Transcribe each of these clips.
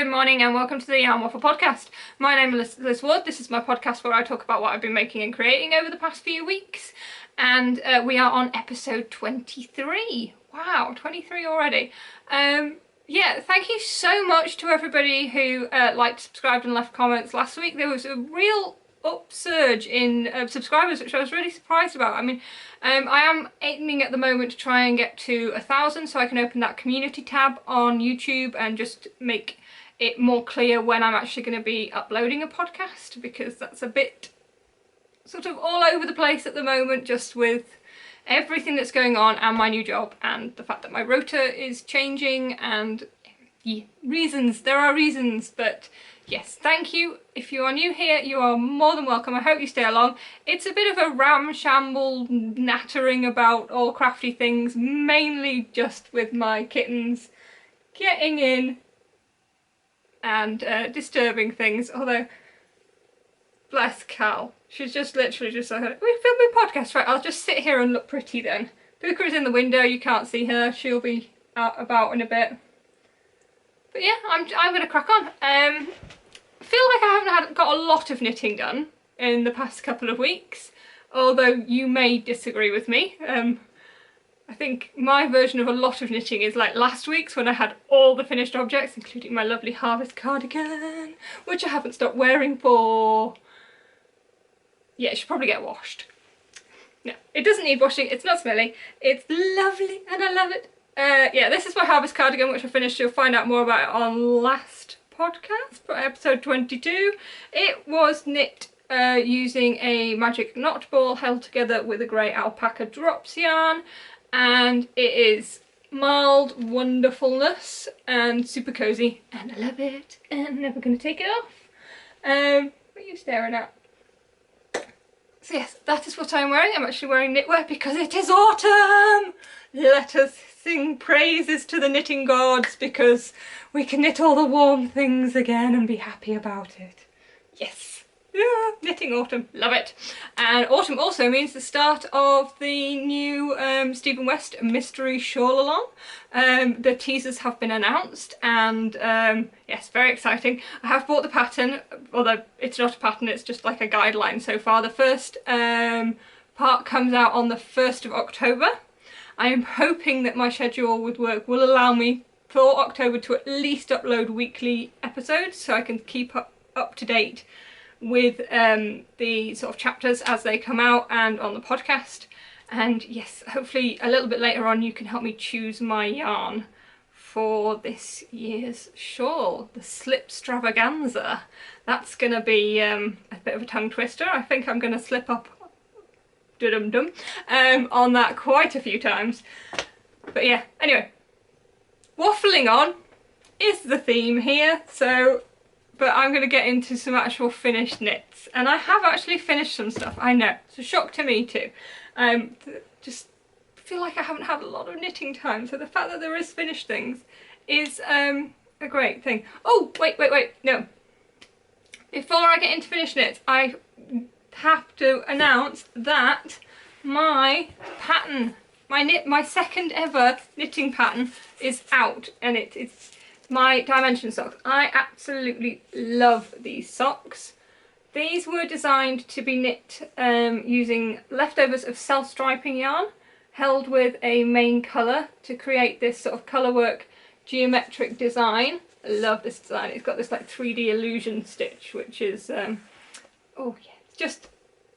Good morning and welcome to the Waffle podcast. My name is Liz Wood. This is my podcast where I talk about what I've been making and creating over the past few weeks. And we are on episode 23. Wow, 23 already. Yeah, thank you so much to everybody who liked, subscribed and left comments last week. There was a real upsurge in subscribers, which I was really surprised about. I mean, I am aiming at the moment to try and get to 1,000 so I can open that community tab on YouTube and just make it more clear when I'm actually going to be uploading a podcast, because that's a bit sort of all over the place at the moment, just with everything that's going on and my new job and the fact that my rota is changing and reasons. There are reasons, but yes, thank you. If you are new here, you are more than welcome. I hope you stay along. It's a bit of a ramshamble nattering about all crafty things, mainly just with my kittens getting in and disturbing things, although bless Cal, she's just literally just like, we're filming podcast, right, I'll just sit here and look pretty then. Puka is in the window, you can't see her, she'll be out in a bit. But yeah, I'm gonna crack on. I feel like I haven't got a lot of knitting done in the past couple of weeks, although you may disagree with me. I think my version of a lot of knitting is like last week's, when I had all the finished objects, including my lovely harvest cardigan, which I haven't stopped wearing for... yeah, it should probably get washed. No, it doesn't need washing, it's not smelly, it's lovely and I love it. Yeah, this is my harvest cardigan, which I finished. You'll find out more about it on last podcast, episode 22. It was knit using a magic knot ball held together with a grey alpaca drops yarn, and it is mild wonderfulness and super cozy, and I love it and I'm never going to take it off. What are you staring at? So yes, that is what I'm wearing. I'm actually wearing knitwear because it is autumn! Let us sing praises to the knitting gods, because we can knit all the warm things again and be happy about it. Yes! Yeah, knitting autumn, love it. And autumn also means the start of the new Stephen West mystery shawl along. The teasers have been announced and yes, very exciting. I have bought the pattern, although it's not a pattern, it's just like a guideline so far. The first part comes out on the 1st of October. I am hoping that my schedule with work will allow me for October to at least upload weekly episodes so I can keep up to date with the sort of chapters as they come out and on the podcast. And yes, hopefully a little bit later on you can help me choose my yarn for this year's shawl, the Slip Stravaganza. That's gonna be a bit of a tongue twister. I think I'm gonna slip up on that quite a few times. But yeah, anyway, waffling on is the theme here, but I'm going to get into some actual finished knits. And I have actually finished some stuff, I know. It's a shock to me too. Just feel like I haven't had a lot of knitting time, so the fact that there is finished things is a great thing. Oh, wait, no. Before I get into finished knits, I have to announce that my pattern, my second ever knitting pattern is out, and it's my dimension socks. I absolutely love these socks. These were designed to be knit using leftovers of self-striping yarn held with a main colour to create this sort of colourwork geometric design. I love this design. It's got this like 3D illusion stitch, which is oh yeah, it's just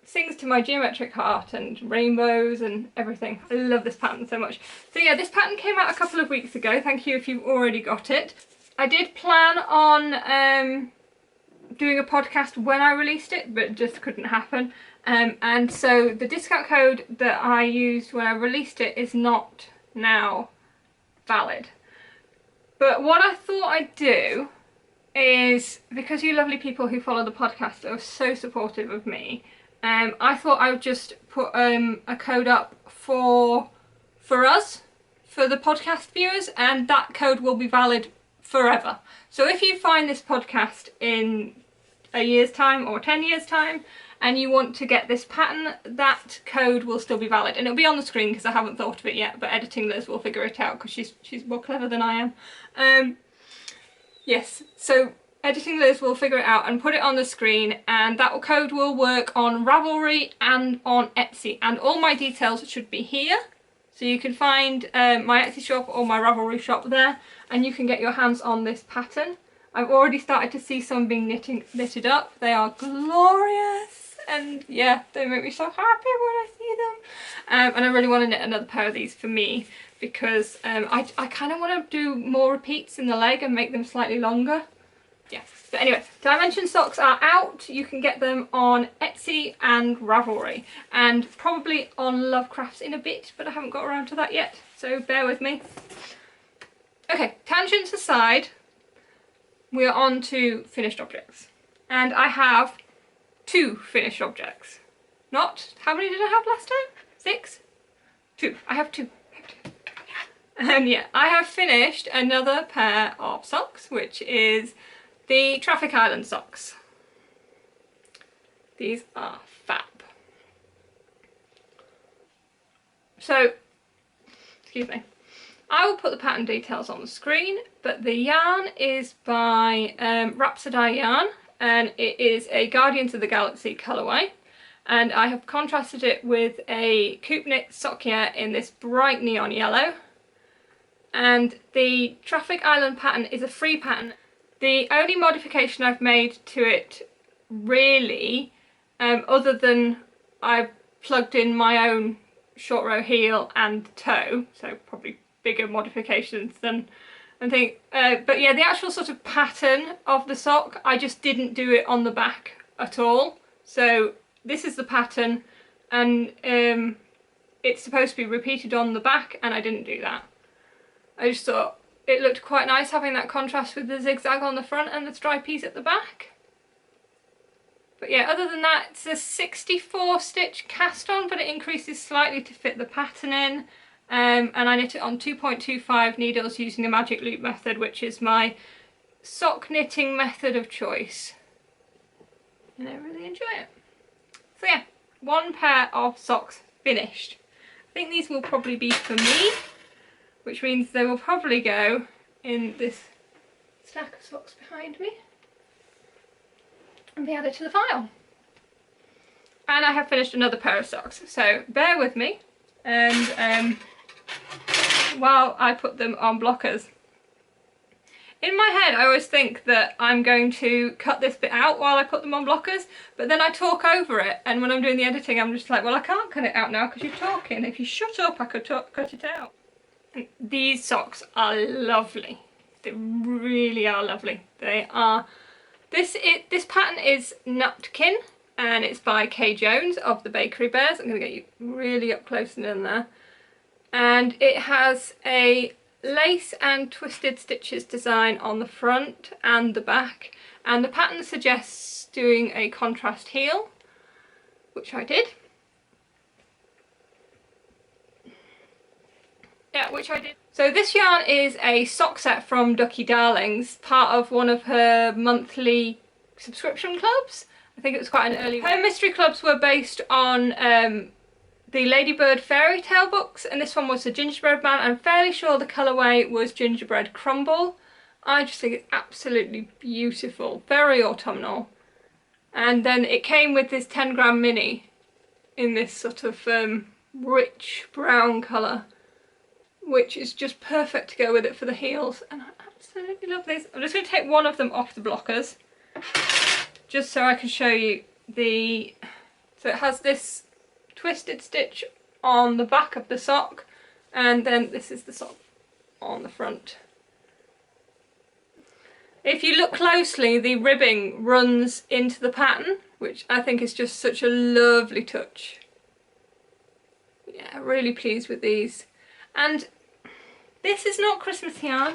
sings to my geometric heart, and rainbows and everything. I love this pattern so much. So yeah, this pattern came out a couple of weeks ago. Thank you if you've already got it. I did plan on doing a podcast when I released it, but it just couldn't happen. And so the discount code that I used when I released it is not now valid. But what I thought I'd do is, because you lovely people who follow the podcast are so supportive of me, I thought I would just put a code up for us, for the podcast viewers, and that code will be valid forever. So if you find this podcast in a year's time or 10 years time and you want to get this pattern, that code will still be valid, and it'll be on the screen because I haven't thought of it yet, but editing Liz will figure it out because she's more clever than I am. Yes, so Editing Liz will figure it out and put it on the screen, and that code will work on Ravelry and on Etsy, and all my details should be here. So you can find my Etsy shop or my Ravelry shop there, and you can get your hands on this pattern. I've already started to see some being knitted up. They are glorious, and yeah, they make me so happy when I see them. And I really want to knit another pair of these for me, because I kind of want to do more repeats in the leg and make them slightly longer. Yeah, but anyway, Dimension socks are out. You can get them on Etsy and Ravelry, and probably on Lovecrafts in a bit, but I haven't got around to that yet, so bear with me. Okay, tangents aside, we're on to finished objects, and I have 2 finished objects. Not, how many did I have last time? 6? 2. I have 2. Yeah, I have finished another pair of socks, which is the Traffic Island socks. These are fab. So, excuse me. I will put the pattern details on the screen, but the yarn is by Rhapsody Yarn, and it is a Guardians of the Galaxy colourway. And I have contrasted it with a Coop Knit Sockier in this bright neon yellow. And the Traffic Island pattern is a free pattern. The only modification I've made to it, really, other than I've plugged in my own short row heel and toe, so probably bigger modifications than I think, but yeah, the actual sort of pattern of the sock, I just didn't do it on the back at all. So this is the pattern, and it's supposed to be repeated on the back, and I didn't do that. I just thought it looked quite nice having that contrast with the zigzag on the front and the stripies at the back. But yeah, other than that, it's a 64 stitch cast on, but it increases slightly to fit the pattern in. And I knit it on 2.25 needles using the magic loop method, which is my sock knitting method of choice. And I really enjoy it. So yeah, 1 pair of socks finished. I think these will probably be for me, which means they will probably go in this stack of socks behind me and be added to the file. And I have finished another pair of socks, so bear with me, and while I put them on blockers. In my head I always think that I'm going to cut this bit out while I put them on blockers, but then I talk over it, and when I'm doing the editing I'm just like, well, I can't cut it out now because you're talking. If you shut up I could cut it out. These socks are lovely. They really are lovely. They are. This pattern is Nutkin, and it's by Kay Jones of the Bakery Bears. I'm going to get you really up close and in there. And it has a lace and twisted stitches design on the front and the back. And the pattern suggests doing a contrast heel, which I did. Yeah, which I did. So this yarn is a sock set from Ducky Darlings, part of one of her monthly subscription clubs. I think it was quite an early one. Her mystery clubs were based on the Ladybird fairy tale books, and this one was the Gingerbread Man. I'm fairly sure the colourway was Gingerbread Crumble. I just think it's absolutely beautiful, very autumnal. And then it came with this 10-gram mini in this sort of rich brown colour, which is just perfect to go with it for the heels, and I absolutely love these. I'm just going to take one of them off the blockers, just so I can show you the... So it has this twisted stitch on the back of the sock, and then this is the sock on the front. If you look closely, the ribbing runs into the pattern, which I think is just such a lovely touch. Yeah, really pleased with these. And this is not Christmas yarn,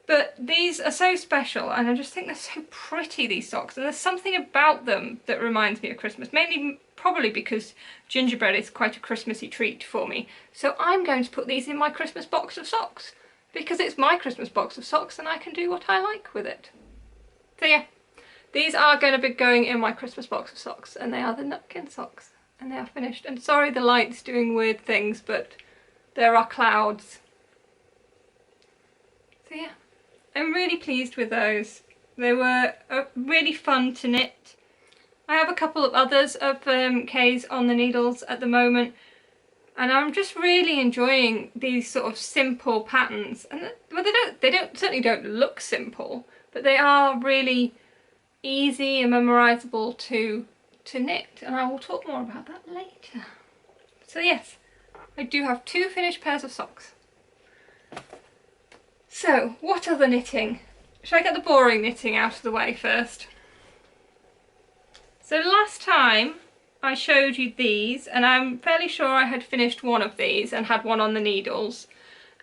but these are so special, and I just think they're so pretty, these socks, and there's something about them that reminds me of Christmas, mainly probably because gingerbread is quite a Christmassy treat for me. So I'm going to put these in my Christmas box of socks, because it's my Christmas box of socks and I can do what I like with it. So yeah, these are going to be going in my Christmas box of socks, and they are the Nutkin socks, and they are finished. And sorry the light's doing weird things, but there are clouds. So yeah, I'm really pleased with those. They were really fun to knit. I have a couple of others of K's on the needles at the moment, and I'm just really enjoying these sort of simple patterns. And well, certainly don't look simple, but they are really easy and memorizable to knit, and I will talk more about that later. So yes, I do have 2 finished pairs of socks. So what other knitting? Should I get the boring knitting out of the way first? So last time I showed you these, and I'm fairly sure I had finished one of these and had one on the needles.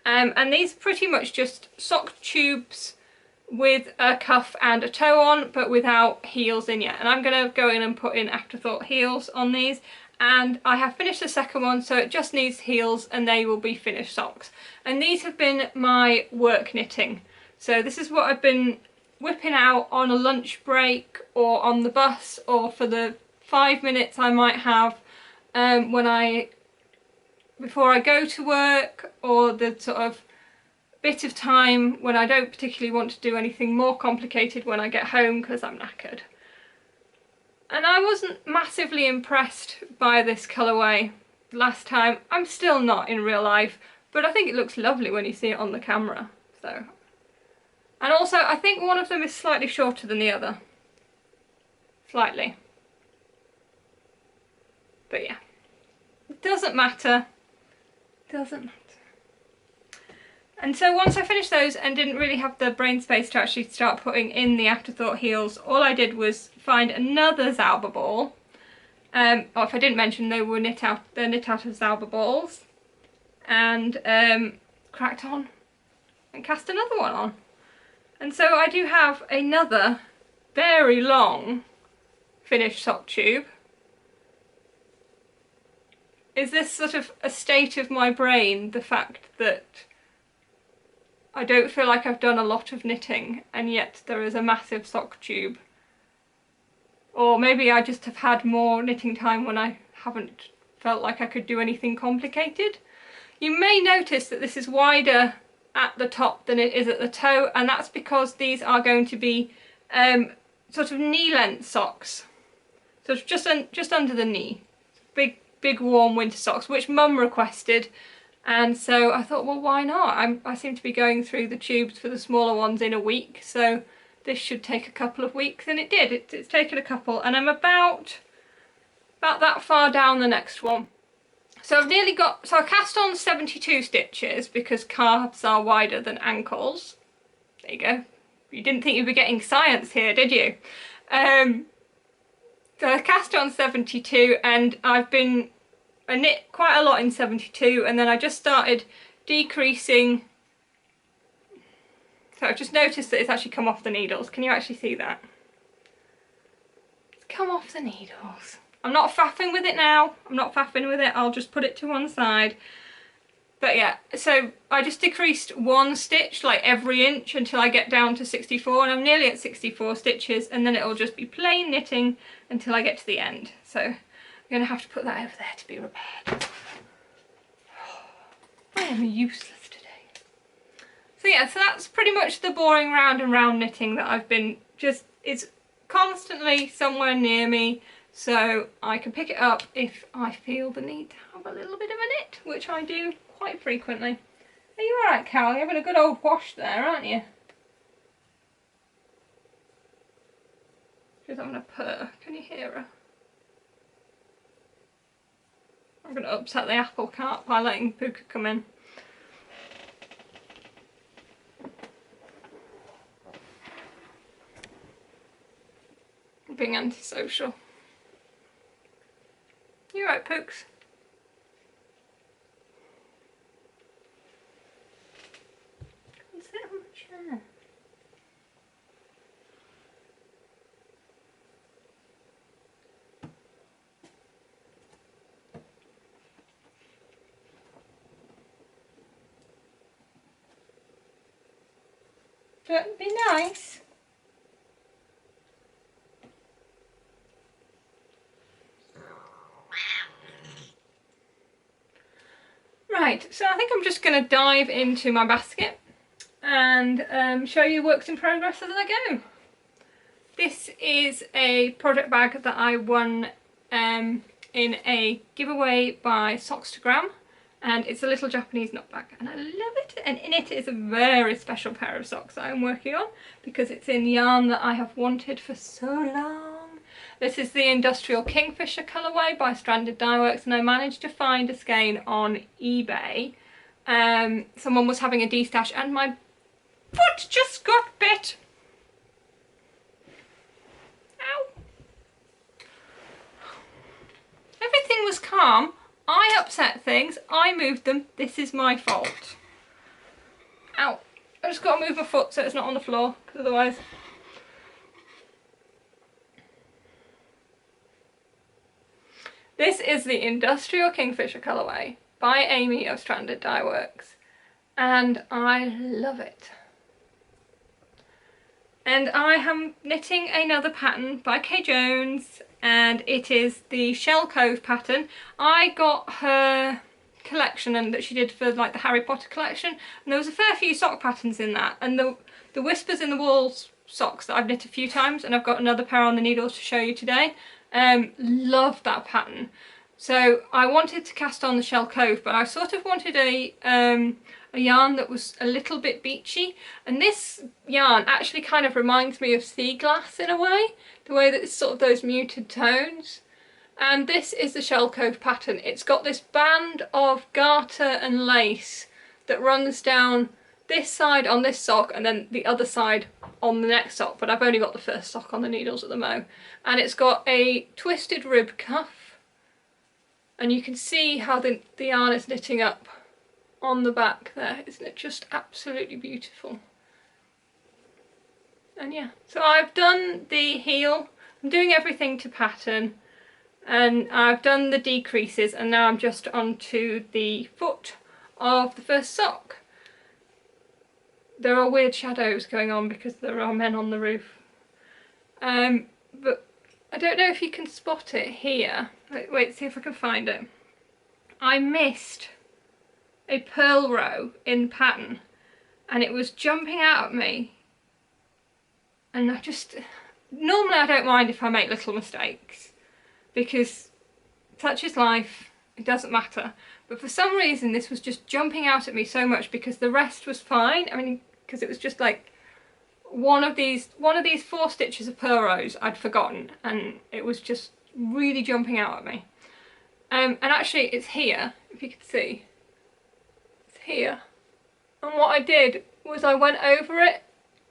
And these are pretty much just sock tubes with a cuff and a toe on, but without heels in yet. And I'm going to go in and put in afterthought heels on these. And I have finished the second one, so it just needs heels and they will be finished socks. And these have been my work knitting. So this is what I've been whipping out on a lunch break or on the bus, or for the 5 minutes I might have before I go to work, or the sort of bit of time when I don't particularly want to do anything more complicated when I get home because I'm knackered. And I wasn't massively impressed by this colourway last time. I'm still not in real life, but I think it looks lovely when you see it on the camera. So, and also I think one of them is slightly shorter than the other. Slightly. But yeah, it doesn't matter. Doesn't matter. And so once I finished those and didn't really have the brain space to actually start putting in the afterthought heels, all I did was find another Zauber ball. Or if I didn't mention, they were knit out of Zauber balls, and cracked on and cast another one on. And so I do have another very long finished sock tube. Is this sort of a state of my brain, the fact that I don't feel like I've done a lot of knitting and yet there is a massive sock tube? Or maybe I just have had more knitting time when I haven't felt like I could do anything complicated. You may notice that this is wider at the top than it is at the toe, and that's because these are going to be sort of knee-length socks. So it's just under the knee. Big warm winter socks, which Mum requested, and so I thought, well, why not? I seem to be going through the tubes for the smaller ones in a week, so this should take a couple of weeks, and it did. It's taken a couple, and I'm about that far down the next one. So I've nearly got, so I cast on 72 stitches because calves are wider than ankles. There you go. You didn't think you'd be getting science here, did you? So I cast on 72, and I knit quite a lot in 72, and then I just started decreasing. So I've just noticed that it's actually come off the needles. Can you actually see that? It's come off the needles. I'm not faffing with it now. I'm not faffing with it. I'll just put it to one side. But yeah, so I just decreased 1 stitch like every inch until I get down to 64, and I'm nearly at 64 stitches, and then it'll just be plain knitting until I get to the end. So I'm going to have to put that over there to be repaired. I am useless today. So yeah, so that's pretty much the boring round and round knitting that I've been it's constantly somewhere near me, so I can pick it up if I feel the need to have a little bit of a knit, which I do quite frequently. Are you alright, Carol? You're having a good old wash there, aren't you? She's having a purr. Can you hear her? I'm going to upset the apple cart by letting Puka come in. Being antisocial. You alright, Pooks? Come sit on the chair. Don't be nice. Right, so I think I'm just going to dive into my basket, and show you works in progress as I go. This is a project bag that I won in a giveaway by Sockstagram, and it's a little Japanese knot bag and I love it, and in it is a very special pair of socks that I'm working on because it's in yarn that I have wanted for so long. This is the Industrial Kingfisher colourway by Stranded Dye Works, and I managed to find a skein on eBay. Someone was having a destash and my foot just got bit. Ow. Everything was calm. I upset things, I moved them, this is my fault. Ow. I just got to move my foot so it's not on the floor, because otherwise... This is the Industrial Kingfisher colourway by Amy of Stranded Dye Works, and I love it. And I am knitting another pattern by Kay Jones, and it is the Shell Cove pattern. I got her collection and that she did for like the Harry Potter collection, and there was a fair few sock patterns in that, and the Whispers in the Walls socks that I've knit a few times, and I've got another pair on the needles to show you today. Love that pattern. So I wanted to cast on the Shell Cove, but I sort of wanted a yarn that was a little bit beachy, and this yarn actually kind of reminds me of sea glass in a way, the way that it's sort of those muted tones. And this is the Shell Cove pattern. It's got this band of garter and lace that runs down this side on this sock and then the other side on the next sock, but I've only got the first sock on the needles at the moment. And it's got a twisted rib cuff, and you can see how the yarn is knitting up on the back there. Isn't it just absolutely beautiful? And yeah, so I've done the heel, I'm doing everything to pattern, and I've done the decreases, and now I'm just onto the foot of the first sock. There are weird shadows going on because there are men on the roof. But I don't know if you can spot it here. Wait, see if I can find it. I missed a purl row in pattern and it was jumping out at me, and normally I don't mind if I make little mistakes because such is life, it doesn't matter, but for some reason this was just jumping out at me so much because the rest was fine. I mean, because it was just like one of these 4 stitches of purl rows I'd forgotten, and it was just really jumping out at me. And actually it's here, if you could see. Here, and what I did was I went over it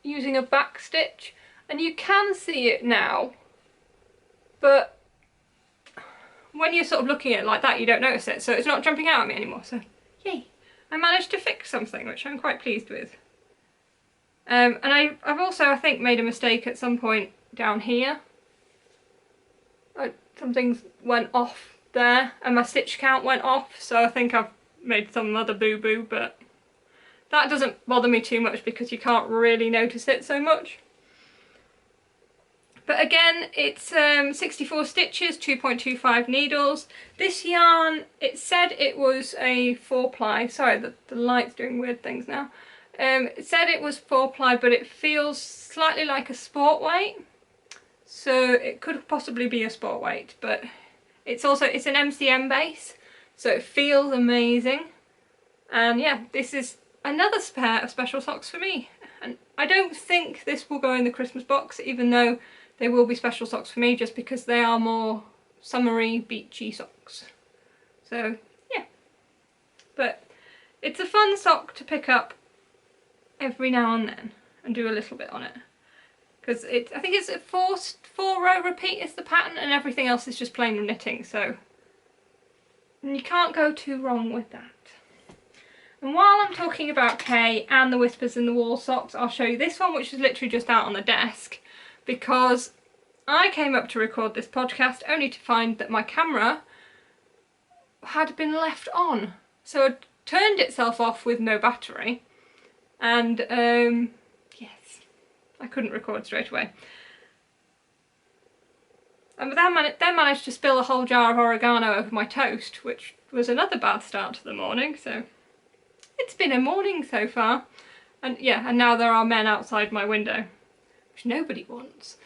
using a back stitch, and you can see it now, but when you're sort of looking at it like that you don't notice it, so it's not jumping out at me anymore, so yay, I managed to fix something which I'm quite pleased with. And I've also, I think, made a mistake at some point down here. Some things went off there and my stitch count went off, so I think I've made some other boo-boo, but that doesn't bother me too much because you can't really notice it so much. But again, it's 64 stitches, 2.25 needles. This yarn, it said it was a 4-ply. Sorry, the light's doing weird things now. It said it was 4-ply, but it feels slightly like a sport weight. So it could possibly be a sport weight, but it's an MCM base, so it feels amazing. And yeah, this is another pair of special socks for me. And I don't think this will go in the Christmas box, even though they will be special socks for me, just because they are more summery, beachy socks. So yeah, but it's a fun sock to pick up every now and then and do a little bit on it, because I think it's a 4-row repeat is the pattern, and everything else is just plain knitting, so you can't go too wrong with that. And while I'm talking about Kay and the Whispers in the Wall socks, I'll show you this one, which is literally just out on the desk, because I came up to record this podcast only to find that my camera had been left on. So it turned itself off with no battery, and yes, I couldn't record straight away. And then managed to spill a whole jar of oregano over my toast, which was another bad start to the morning, so it's been a morning so far. And yeah, and now there are men outside my window, which nobody wants.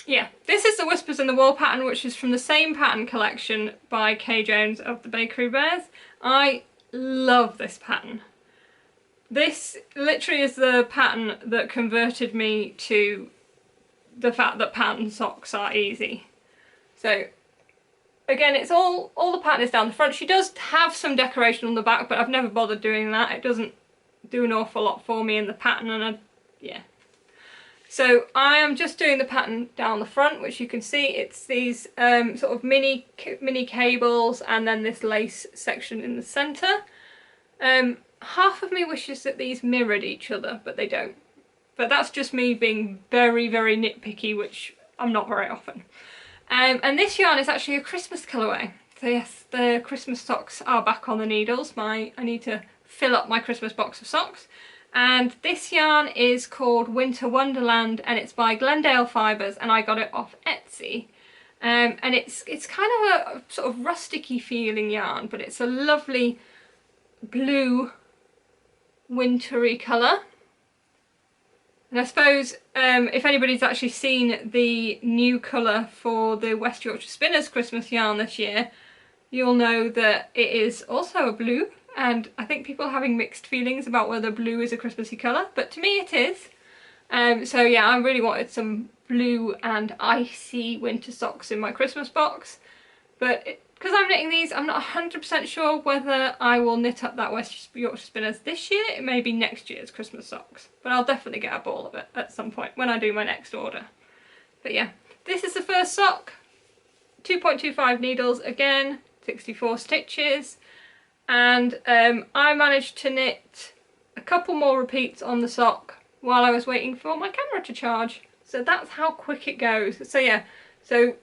Yeah, this is the Whispers in the Wall pattern, which is from the same pattern collection by Kay Jones of the Bakery Bears. I love this pattern. This literally is the pattern that converted me to the fact that pattern socks are easy. So again, it's all the pattern is down the front. She does have some decoration on the back, but I've never bothered doing that. It doesn't do an awful lot for me in the pattern, and yeah. So I am just doing the pattern down the front, which you can see it's these sort of mini cables and then this lace section in the centre. Half of me wishes that these mirrored each other, but they don't. But that's just me being very, very nitpicky, which I'm not very often. And this yarn is actually a Christmas colourway. So yes, the Christmas socks are back on the needles. I need to fill up my Christmas box of socks. And this yarn is called Winter Wonderland, and it's by Glendale Fibres, and I got it off Etsy. And it's kind of a sort of rusticy feeling yarn, but it's a lovely blue wintry colour. And I suppose if anybody's actually seen the new colour for the West Yorkshire Spinners Christmas yarn this year, you'll know that it is also a blue. And I think people are having mixed feelings about whether blue is a Christmassy colour, but to me it is. So yeah, I really wanted some blue and icy winter socks in my Christmas box. But because I'm knitting these, I'm not 100% sure whether I will knit up that West Yorkshire Spinners this year. It may be next year's Christmas socks, but I'll definitely get a ball of it at some point when I do my next order. But yeah, this is the first sock. 2.25 needles again, 64 stitches. And I managed to knit a couple more repeats on the sock while I was waiting for my camera to charge. So that's how quick it goes. So yeah, so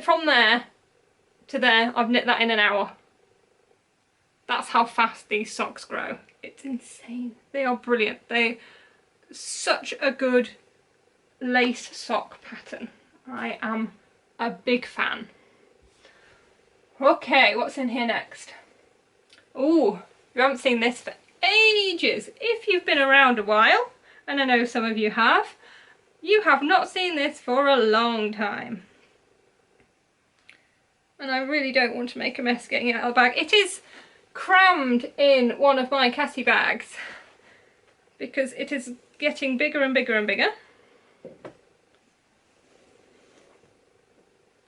from there to there, I've knit that in an hour. That's how fast these socks grow. It's insane. They are brilliant. They're such a good lace sock pattern. I am a big fan. Okay, what's in here next? Oh, you haven't seen this for ages. If you've been around a while, and I know some of you have not seen this for a long time. And I really don't want to make a mess getting it out of the bag. It is crammed in one of my Cassie bags because it is getting bigger and bigger and bigger.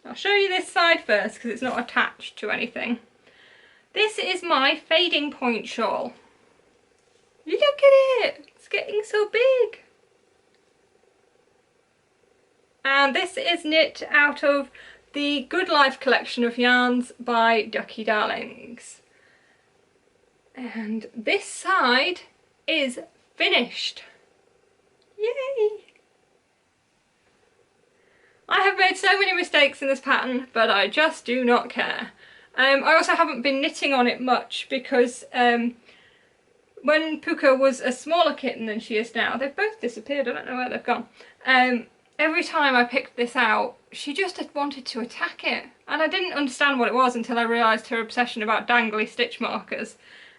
I'll show you this side first because it's not attached to anything. This is my fading point shawl. Look at it! It's getting so big. And this is knit out of the Good Life collection of yarns by Ducky Darlings. And this side is finished. Yay! I have made so many mistakes in this pattern, but I just do not care. I also haven't been knitting on it much because when Puka was a smaller kitten than she is now, they've both disappeared, I don't know where they've gone. Every time I picked this out, she just had wanted to attack it. And I didn't understand what it was until I realised her obsession about dangly stitch markers.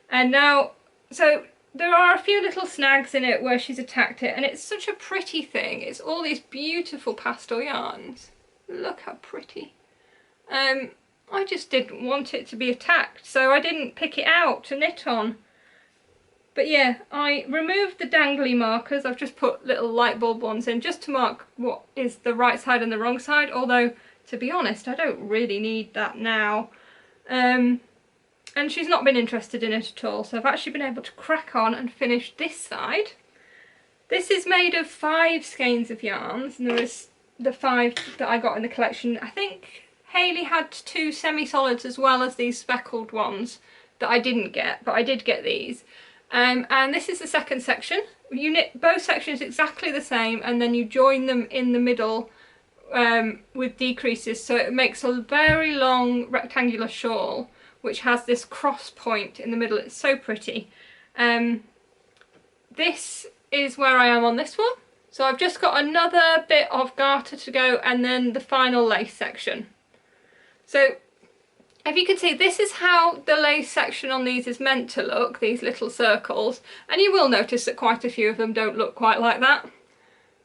And now, so there are a few little snags in it where she's attacked it, and it's such a pretty thing. It's all these beautiful pastel yarns. Look how pretty. I just didn't want it to be attacked, so I didn't pick it out to knit on. But yeah, I removed the dangly markers. I've just put little light bulb ones in just to mark what is the right side and the wrong side, although to be honest I don't really need that now. And she's not been interested in it at all, so I've actually been able to crack on and finish this side. This is made of 5 skeins of yarns, and there is the 5 that I got in the collection. I think Hayley had 2 semi-solids as well as these speckled ones that I didn't get, but I did get these. And this is the second section. You knit both sections exactly the same, and then you join them in the middle with decreases, so it makes a very long rectangular shawl which has this cross point in the middle. It's so pretty. This is where I am on this one. So I've just got another bit of garter to go and then the final lace section. So if you can see, this is how the lace section on these is meant to look, these little circles, and you will notice that quite a few of them don't look quite like that.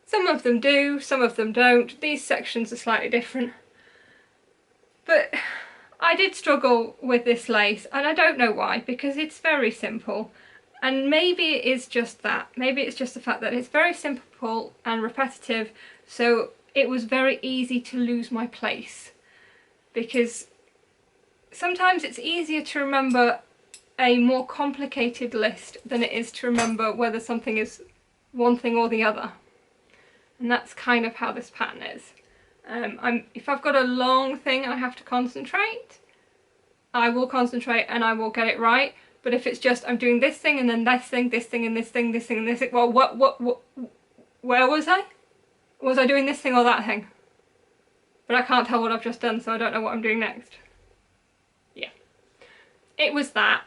Some of them do, some of them don't. These sections are slightly different. But I did struggle with this lace, and I don't know why, because it's very simple. And maybe it is just that. Maybe it's just the fact that it's very simple and repetitive, so it was very easy to lose my place. Because sometimes it's easier to remember a more complicated list than it is to remember whether something is one thing or the other. And that's kind of how this pattern is. If I've got a long thing and I have to concentrate, I will concentrate and I will get it right. But if it's just I'm doing this thing and then this thing, this thing and this thing, this thing and this thing, well, where was I? Was I doing this thing or that thing? But I can't tell what I've just done, so I don't know what I'm doing next. Yeah. It was that.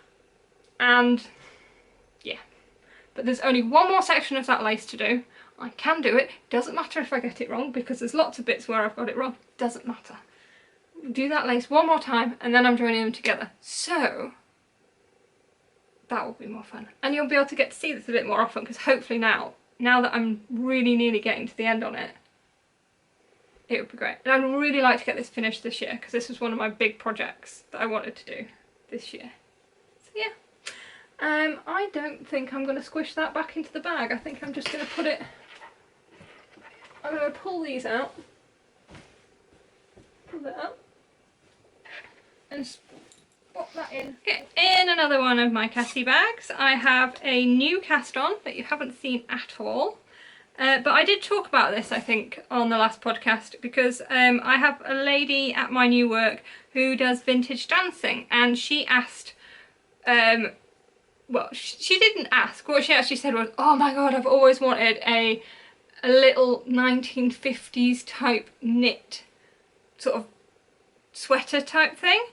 And yeah. But there's only one more section of that lace to do. I can do it. Doesn't matter if I get it wrong, because there's lots of bits where I've got it wrong. Doesn't matter. Do that lace one more time and then I'm joining them together. So that will be more fun. And you'll be able to get to see this a bit more often, because hopefully now that I'm really nearly getting to the end on it, it would be great. And I'd really like to get this finished this year, because this was one of my big projects that I wanted to do this year. So yeah. I don't think I'm going to squish that back into the bag. I think I'm just going to put it... I'm going to pull these out. Pull that out. And pop that in. Okay, in another one of my Cassie bags, I have a new cast on that you haven't seen at all. But I did talk about this, I think, on the last podcast, because I have a lady at my new work who does vintage dancing, and she asked, well, she didn't ask, what she actually said was, oh my god, I've always wanted a little 1950s type knit sort of sweater type thing.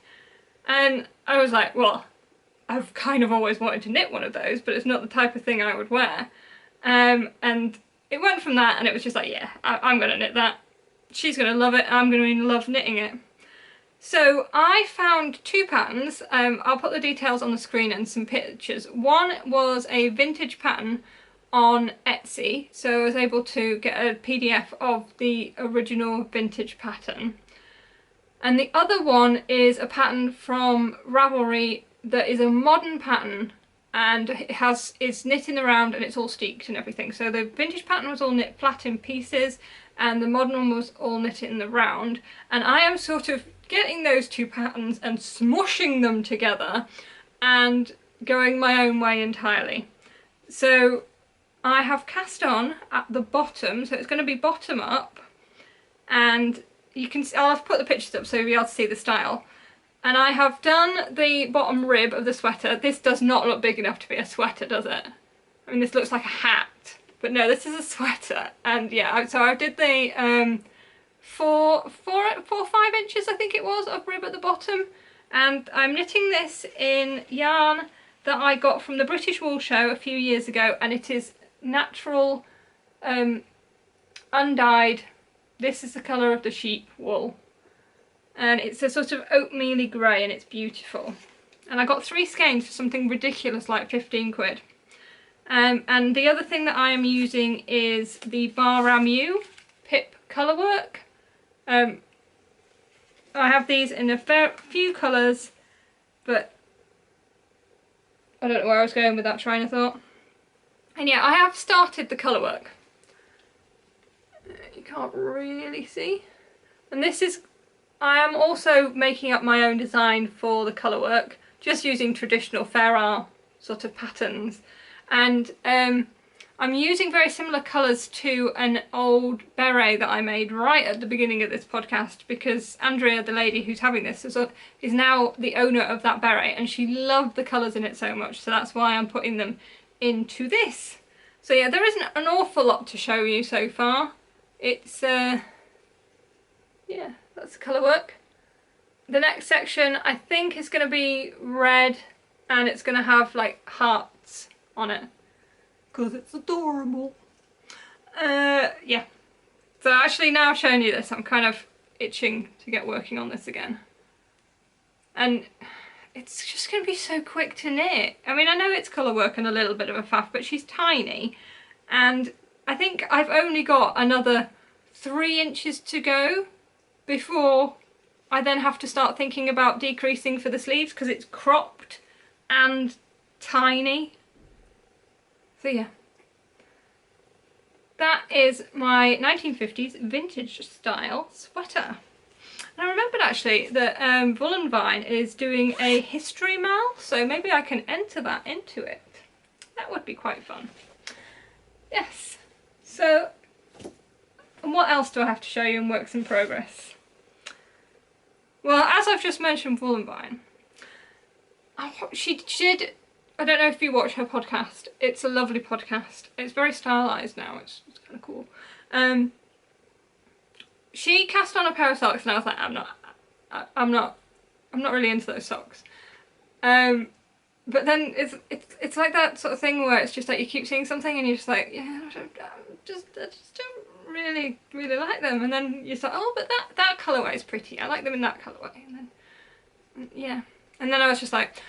And I was like, well, I've kind of always wanted to knit one of those, but it's not the type of thing I would wear. And it went from that, and it was just like, yeah, I'm going to knit that. She's going to love it, I'm going to love knitting it. So I found two patterns. I'll put the details on the screen and some pictures. One was a vintage pattern on Etsy, so I was able to get a PDF of the original vintage pattern. And the other one is a pattern from Ravelry that is a modern pattern, and it's knit in the round and it's all steeked and everything. So the vintage pattern was all knit flat in pieces, and the modern one was all knit in the round. And I am sort of getting those two patterns and smushing them together and going my own way entirely. So I have cast on at the bottom, so it's going to be bottom up, and you can see, I'll have to put the pictures up so you'll be able to see the style. And I have done the bottom rib of the sweater. This does not look big enough to be a sweater, does it? I mean, this looks like a hat, but no, this is a sweater. And yeah, so I did the 4 or 5 inches, I think it was, of rib at the bottom. And I'm knitting this in yarn that I got from the British Wool Show a few years ago, and it is natural, undyed. This is the colour of the sheep wool. And it's a sort of oatmeal-y grey, and it's beautiful. And I got 3 skeins for something ridiculous like 15 quid. And the other thing that I am using is the Baramu Pip Colourwork. I have these in a few colours, but I don't know where I was going with that train of thought. And yeah, I have started the colourwork. You can't really see. And this is, I am also making up my own design for the colourwork, just using traditional Fair Art sort of patterns. And I'm using very similar colours to an old beret that I made right at the beginning of this podcast, because Andrea, the lady who's having this, is now the owner of that beret, and she loved the colours in it so much, so that's why I'm putting them into this. So yeah, there isn't an awful lot to show you so far. It's, yeah, that's the colourwork. The next section I think is going to be red, and it's going to have like hearts on it, because it's adorable. Yeah. So actually, now I've shown you this, I'm kind of itching to get working on this again. and it's just going to be so quick to knit. I mean, I know it's colour work and a little bit of a faff, but she's tiny, and I think I've only got another 3 inches to go before I then have to start thinking about decreasing for the sleeves, because it's cropped and tiny. So yeah, that is my 1950s vintage style sweater. And I remembered actually that Wool & Vine is doing a history mal, so maybe I can enter that into it. That would be quite fun. Yes. So, and what else do I have to show you in works in progress? Well, as I've just mentioned Wool & Vine, she did, I don't know if you watch her podcast, it's a lovely podcast. It's very stylised now, it's kind of cool. She cast on a pair of socks and I was like, I'm not really into those socks. But then it's like that sort of thing where it's just like you keep seeing something and you're just like, yeah, I just don't really like them. And then you're like, oh, but that colourway is pretty. I like them in that colourway. And then, yeah. And then I was just like,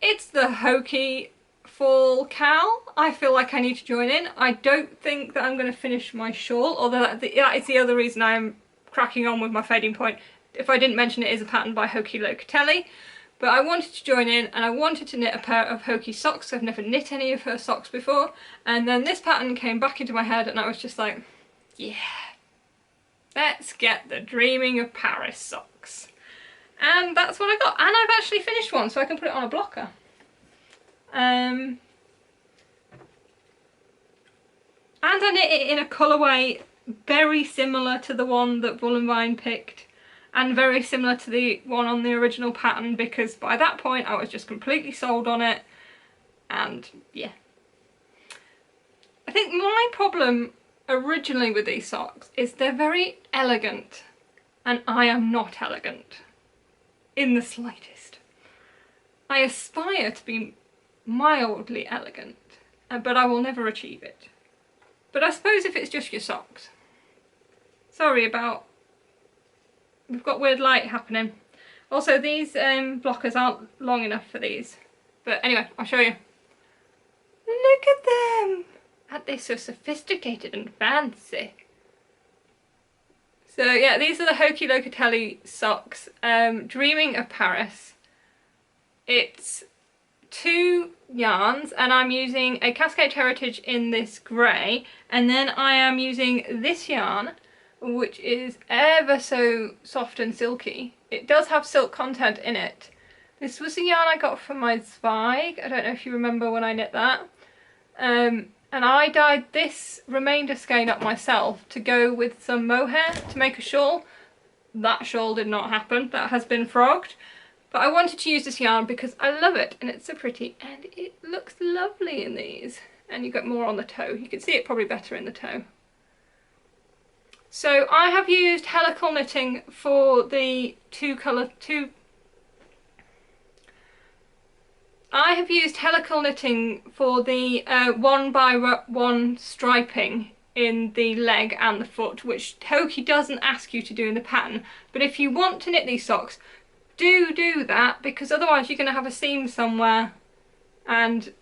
it's the hokey fall cowl. I feel like I need to join in. I don't think that I'm going to finish my shawl, although that is the other reason I'm cracking on with my fading point. If I didn't mention, it is a pattern by Hokey Locatelli. But I wanted to join in and I wanted to knit a pair of Hokey socks. I've never knit any of her socks before. And then this pattern came back into my head and I was just like, yeah, let's get the Dreaming of Paris socks. And that's what I got. And I've actually finished one, so I can put it on a blocker. And I knit it in a colourway very similar to the one that Wool & Vine picked, and very similar to the one on the original pattern, because by that point I was just completely sold on it. And yeah, I think my problem originally with these socks is they're very elegant, and I am not elegant in the slightest. I aspire to be mildly elegant, but I will never achieve it. But I suppose if it's just your socks. Sorry about... We've got weird light happening. Also, these blockers aren't long enough for these. But anyway, I'll show you. Look at them! Aren't they so sophisticated and fancy? So yeah, these are the Hokey Locatelli socks. Dreaming of Paris. It's 2 yarns, and I'm using a Cascade Heritage in this grey, and then I am using this yarn, which is ever so soft and silky. It does have silk content in it. This was the yarn I got from my Zweig. I don't know if you remember when I knit that. And I dyed this remainder skein up myself to go with some mohair to make a shawl. That shawl did not happen. That has been frogged. But I wanted to use this yarn because I love it and it's so pretty and it looks lovely in these. And you get more on the toe. You can see it probably better in the toe. So I have used helical knitting for the I have used helical knitting for the 1x1 striping in the leg and the foot, which Hokey doesn't ask you to do in the pattern. But if you want to knit these socks, do that, because otherwise you're going to have a seam somewhere. And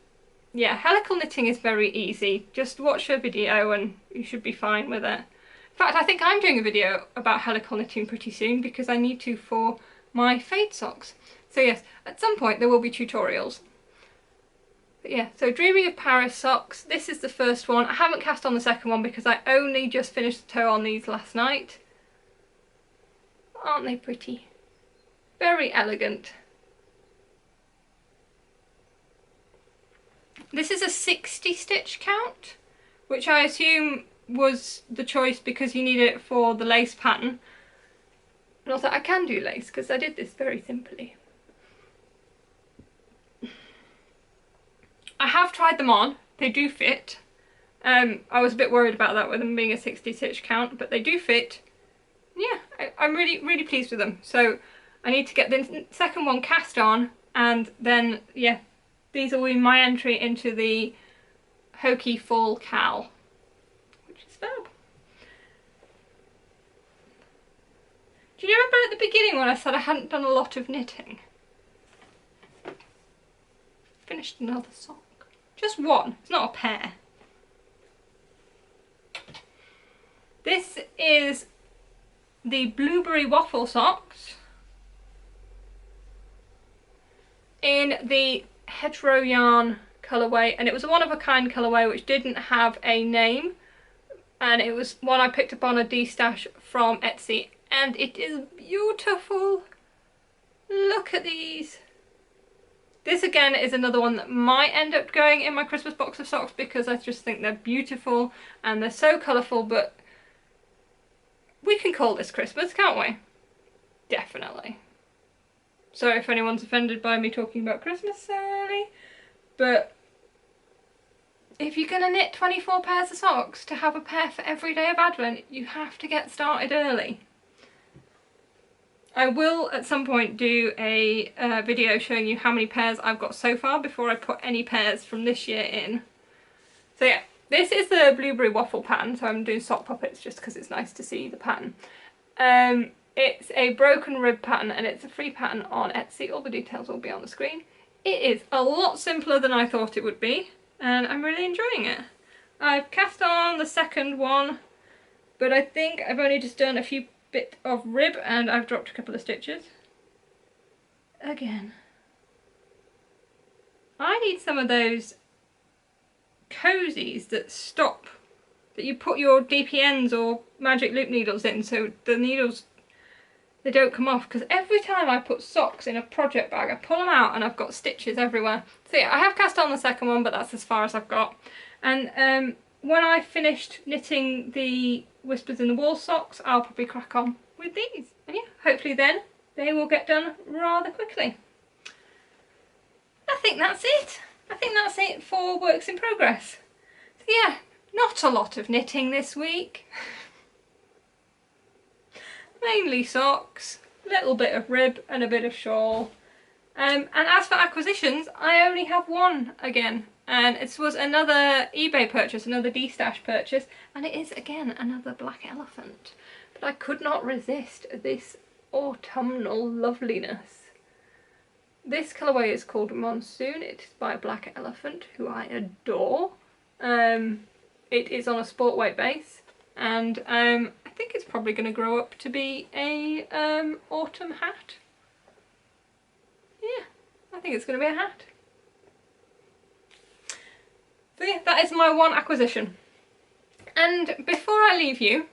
yeah, helical knitting is very easy. Just watch a video and you should be fine with it. In fact, I think I'm doing a video about helical knitting pretty soon because I need to for my fade socks. So yes, at some point there will be tutorials. But yeah, so Dreaming of Paris socks. This is the first one. I haven't cast on the second one because I only just finished the toe on these last night. Aren't they pretty? Very elegant. This is a 60 stitch count, which I assume was the choice because you need it for the lace pattern. And also I can do lace because I did this very simply. I have tried them on, they do fit. I was a bit worried about that with them being a 60 stitch count, but they do fit. Yeah, I'm really pleased with them. So I need to get the second one cast on, and then yeah, these will be my entry into the Hokey Fall Cowl, which is fab. Do you remember at the beginning when I said I hadn't done a lot of knitting? finished another sock. Just one, it's not a pair. This is the blueberry waffle socks in the hetero yarn colourway, and it was a one-of-a-kind colourway which didn't have a name, and it was one I picked up on a D-stash from Etsy, and it is beautiful. Look at these. This again is another one that might end up going in my Christmas box of socks because I just think they're beautiful and they're so colourful, but we can call this Christmas, can't we? Definitely. Sorry if anyone's offended by me talking about Christmas so early, but if you're going to knit 24 pairs of socks to have a pair for every day of Advent, you have to get started early. I will at some point do a video showing you how many pairs I've got so far before I put any pairs from this year in. So yeah, this is the blueberry waffle pattern, so I'm doing sock puppets just because it's nice to see the pattern. It's a broken rib pattern and it's a free pattern on Etsy. All the details will be on the screen. It is a lot simpler than I thought it would be, and I'm really enjoying it. I've cast on the second one, but I think I've only just done a few bit of rib and I've dropped a couple of stitches. Again. I need some of those cozies that stop, that you put your DPNs or magic loop needles in so the needles, they don't come off, because every time I put socks in a project bag I pull them out and I've got stitches everywhere. So yeah, I have cast on the second one, but that's as far as I've got. And when I finished knitting the Whispers in the Wall socks, I'll probably crack on with these. And yeah, hopefully then they will get done rather quickly. I think that's it. I think that's it for works in progress. So yeah, not a lot of knitting this week. Mainly socks, a little bit of rib and a bit of shawl. And as for acquisitions, I only have one again. And it was another eBay purchase, another D-stash purchase, and it is again another black elephant. But I could not resist this autumnal loveliness. This colourway is called Monsoon. It is by Black Elephant, who I adore. It is on a sport weight base, and I think it's probably going to grow up to be a autumn hat. Yeah, I think it's going to be a hat. So yeah, that is my one acquisition. And before I leave you,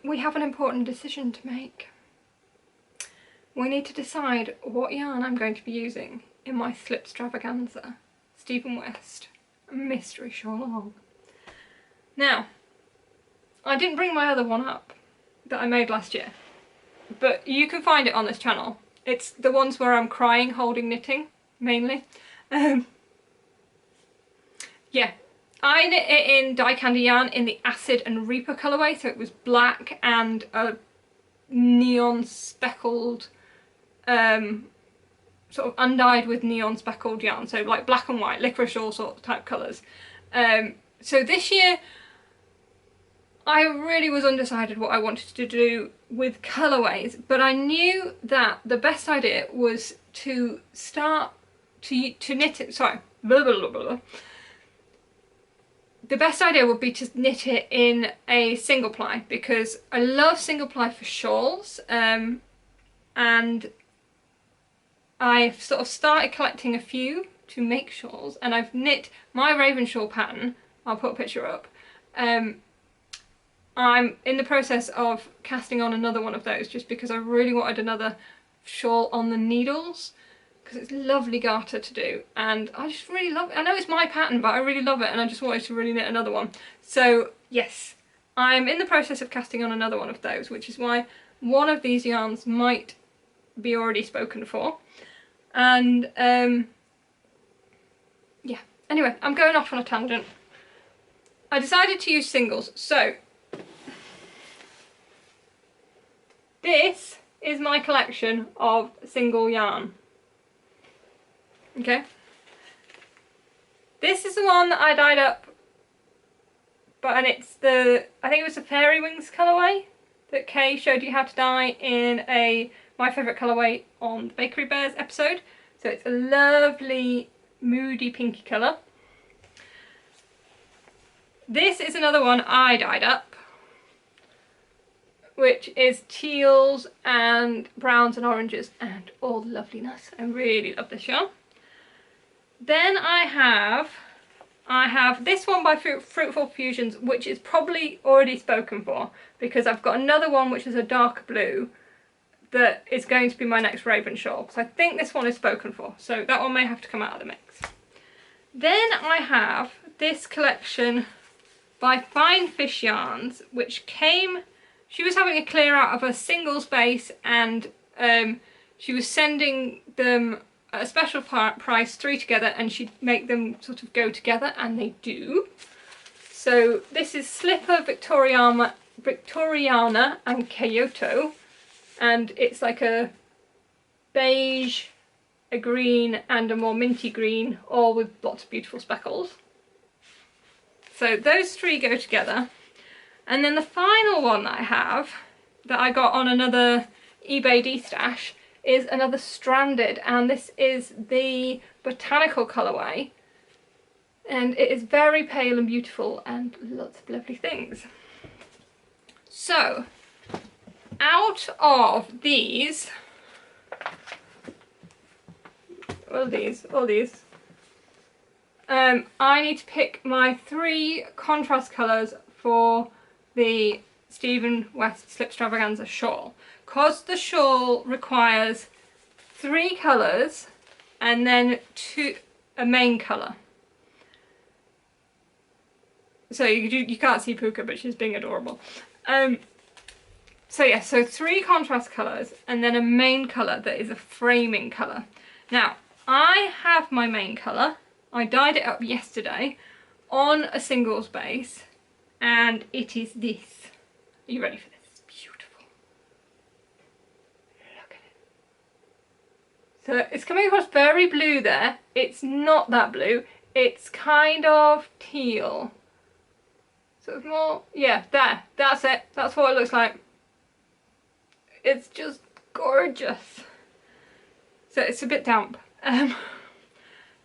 we have an important decision to make. We need to decide what yarn I'm going to be using in my Slipstravaganza Stephen West mystery shawl along. Now, I didn't bring my other one up that I made last year, but you can find it on this channel. It's the ones where I'm crying holding knitting, mainly. Yeah, I knit it in dye candy yarn in the Acid and Reaper colourway, so it was black and a neon speckled, sort of undyed with neon speckled yarn, so like black and white, licorice, all sorts of type colours. So this year I really was undecided what I wanted to do with colourways, but I knew that the best idea was to start to knit it, sorry, blah, blah, blah, blah. The best idea would be to knit it in a single ply, because I love single ply for shawls, and I've sort of started collecting a few to make shawls, and I've knit my Raven shawl pattern. I'll put a picture up. I'm in the process of casting on another one of those just because I really wanted another shawl on the needles, because it's lovely garter to do and I just really love it. I know it's my pattern, but I really love it and I just wanted to really knit another one. So yes, I'm in the process of casting on another one of those, which is why one of these yarns might be already spoken for. And yeah, anyway, I'm going off on a tangent. I decided to use singles, so this is my collection of single yarn. Okay, this is the one that I dyed up, and it's the, I think it was the Fairy Wings colourway that Kay showed you how to dye in a My Favourite Colourway on the Bakery Bears episode. So it's a lovely moody pinky colour. This is another one I dyed up, which is teals and browns and oranges and all the loveliness. I really love this yarn. Then I have this one by Fruitful Fusions, which is probably already spoken for, because I've got another one which is a dark blue that is going to be my next Raven shawl. So I think this one is spoken for, so that one may have to come out of the mix. Then I have this collection by Fine Fish Yarns, which came, she was having a clear out of a singles base, and she was sending them at a special price, 3 together, and she'd make them sort of go together, and they do. So this is Slipper, Victoriana and Kyoto, and it's like a beige, a green and a more minty green, all with lots of beautiful speckles. So those 3 go together. And then the final one that I have, that I got on another eBay D-stash, is another stranded, and this is the botanical colourway, and it is very pale and beautiful and lots of lovely things. So out of these, all these, I need to pick my 3 contrast colours for the Stephen West Slipstravaganza shawl, because the shawl requires 3 colours and then a main colour. So you can't see Puka, but she's being adorable. So yeah, so 3 contrast colours and then a main colour that is a framing colour. Now, I have my main colour. I dyed it up yesterday on a singles base, and it is this. Are you ready for this? It's beautiful. Look at it. So it's coming across very blue there. It's not that blue. It's kind of teal. Sort of more, yeah, there. That's it. That's what it looks like. It's just gorgeous. So it's a bit damp.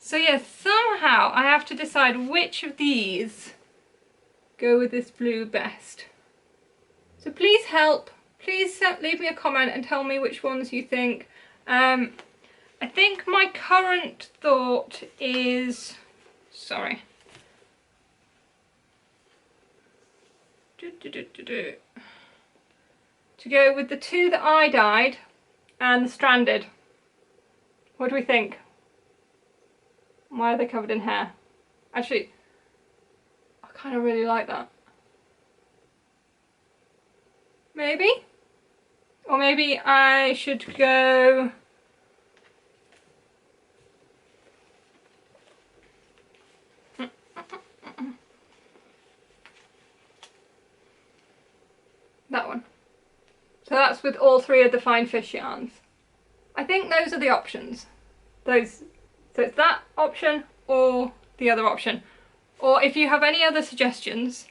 So yeah, somehow I have to decide which of these go with this blue best. So please help. Please leave me a comment and tell me which ones you think. I think my current thought is, sorry. To go with the 2 that I dyed and the stranded. What do we think? Why are they covered in hair? Actually, I kind of really like that. Maybe? Or maybe I should go... that one. So that's with all 3 of the Fine Fish yarns. I think those are the options. Those. So it's that option or the other option. Or if you have any other suggestions,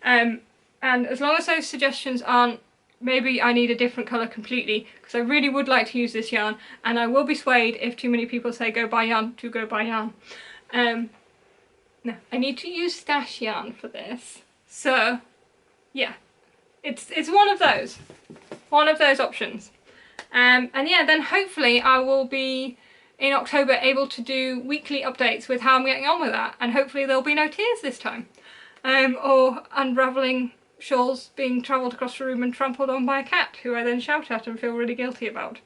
and as long as those suggestions aren't, maybe I need a different colour completely, because I really would like to use this yarn, and I will be swayed if too many people say go buy yarn to go buy yarn. No, I need to use stash yarn for this. So yeah, it's one of those options. And yeah, then hopefully I will be in October able to do weekly updates with how I'm getting on with that, and hopefully there'll be no tears this time, or unravelling shawls being travelled across the room and trampled on by a cat who I then shout at and feel really guilty about.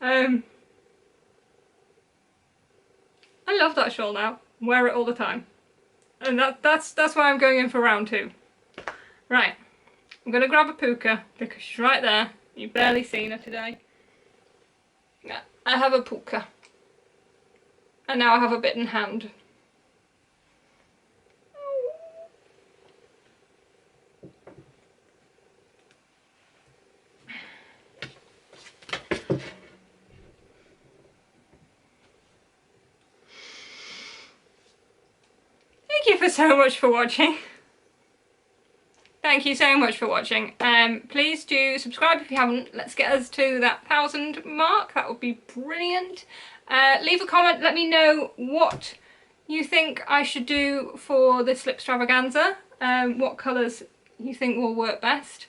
I love that shawl now, wear it all the time, and that's why I'm going in for round 2. Right, I'm going to grab a puka because she's right there. You've barely seen her today. Yeah, I have a puka. And now I have a bitten hand. Thank you so much for watching. thank you so much for watching. Please do subscribe if you haven't. Let's get us to that 1,000 mark. That would be brilliant. Leave a comment, let me know what you think I should do for this slipstravaganza, what colours you think will work best.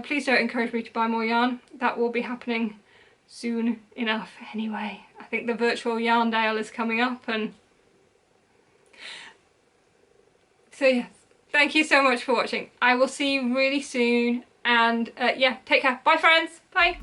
Please don't encourage me to buy more yarn. That will be happening soon enough anyway. I think the virtual yarn Dale is coming up, and so yeah, thank you so much for watching. I will see you really soon, and yeah, take care. Bye friends, bye.